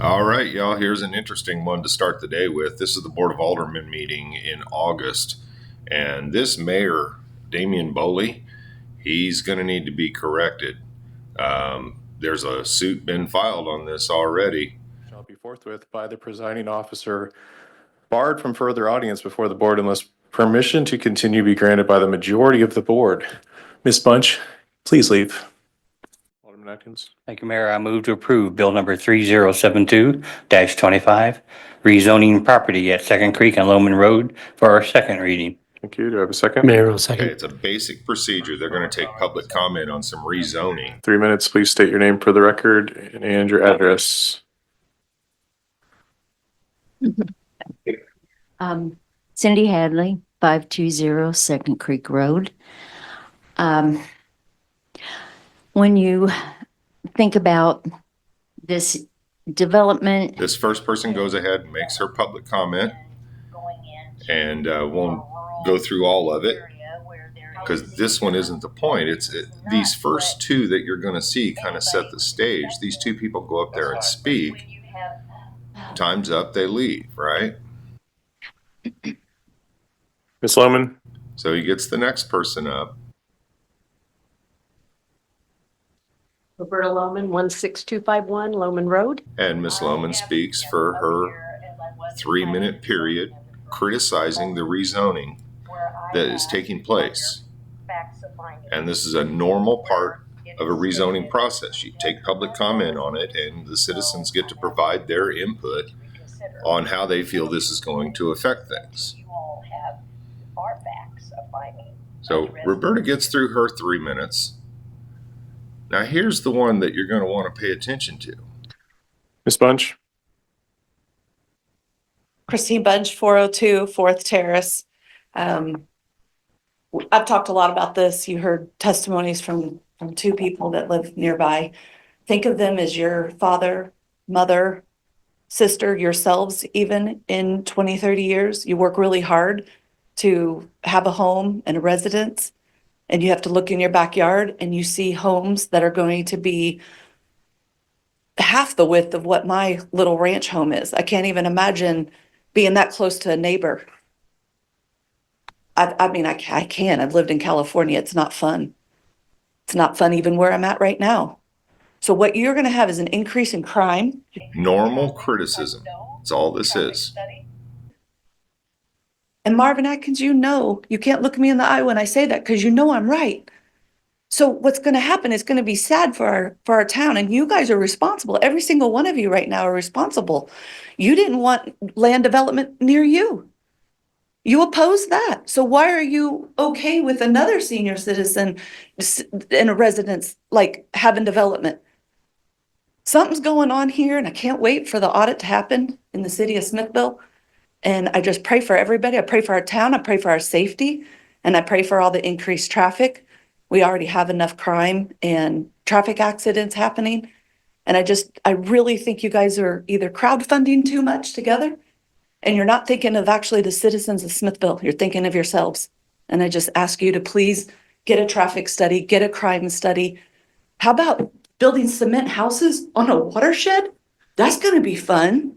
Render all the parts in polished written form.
All right, y'all, here's an interesting one to start the day with. This is the Board of Aldermen meeting in August. And this mayor, Damien Boley, he's going to need to be corrected. There's a suit been filed on this already. Shall be forthwith by the presiding officer, barred from further audience before the board unless permission to continue be granted by the majority of the board. Ms. Bunch, please leave. Alderman Atkins. Thank you, Mayor. I move to approve Bill number 3072-25, rezoning property at Second Creek and Loman Road for our second reading. Thank you. Do I have a second? Mayor, will second. Okay, it's a basic procedure. They're going to take public comment on some rezoning. 3 minutes. Please state your name for the record and your address. Cindy Hadley, 520 Second Creek Road. When you think about this development, This first person goes ahead and makes her public comment, and won't go through all of it because this one isn't the point. These first two that you're going to see kind of set the stage. These two people go up there and speak. Time's up, they leave, right? Ms. Loman. So he gets the next person up. Roberta Loman, 16251 Loman Road. And Miss Loman speaks for her 3-minute period criticizing the rezoning that is taking place. And this is a normal part of a rezoning process. You take public comment on it and the citizens get to provide their input on how they feel this is going to affect things. So Roberta gets through her 3 minutes. Now here's the one that you're going to want to pay attention to. Ms. Bunch. Christine Bunch, 402 4th Terrace. I've talked a lot about this. You heard testimonies from two people that live nearby. Think of them as your father, mother, sister, yourselves, even in 20, 30 years. You work really hard to have a home and a residence, and you have to look in your backyard and you see homes that are going to be half the width of what my little ranch home is. I can't even imagine being that close to a neighbor. I mean, I can. I've lived in California. It's not fun. It's not fun even where I'm at right now. So what you're going to have is an increase in crime. Normal criticism. That's all this is. And Marvin Atkins, you can't look me in the eye when I say that because you know I'm right. So what's going to happen is going to be sad for our town, and you guys are responsible. Every single one of you right now are responsible. You didn't want land development near you. You opposed that. So why are you okay with another senior citizen in a residence like having development? Something's going on here, and I can't wait for the audit to happen in the city of Smithville. And I just pray for everybody. I pray for our town. I pray for our safety, and I pray for all the increased traffic. We already have enough crime and traffic accidents happening. And I really think you guys are either crowdfunding too much together, and you're not thinking of actually the citizens of Smithville. You're thinking of yourselves. And I just ask you to please get a traffic study, get a crime study. How about building cement houses on a watershed? That's going to be fun.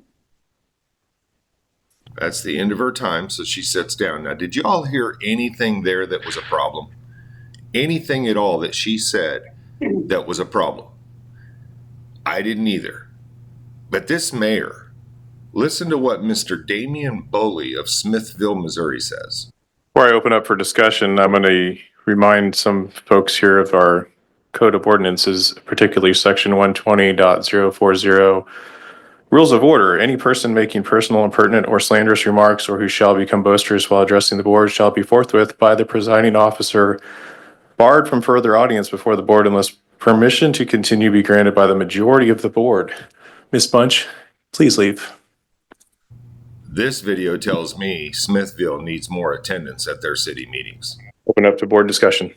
That's the end of her time, so she sits down. Now, did you all hear anything there that was a problem? Anything at all that she said that was a problem? I didn't either. But this mayor, listen to what Mr. Damien Boley of Smithville, Missouri says. Before I open up for discussion, I'm going to remind some folks here of our code of ordinances, particularly section 120.040. Rules of order. Any person making personal, impertinent, or slanderous remarks or who shall become boisterous while addressing the board shall be forthwith by the presiding officer barred from further audience before the board unless permission to continue be granted by the majority of the board. Ms. Bunch, please leave. This video tells me Smithville needs more attendance at their city meetings. Open up to board discussion.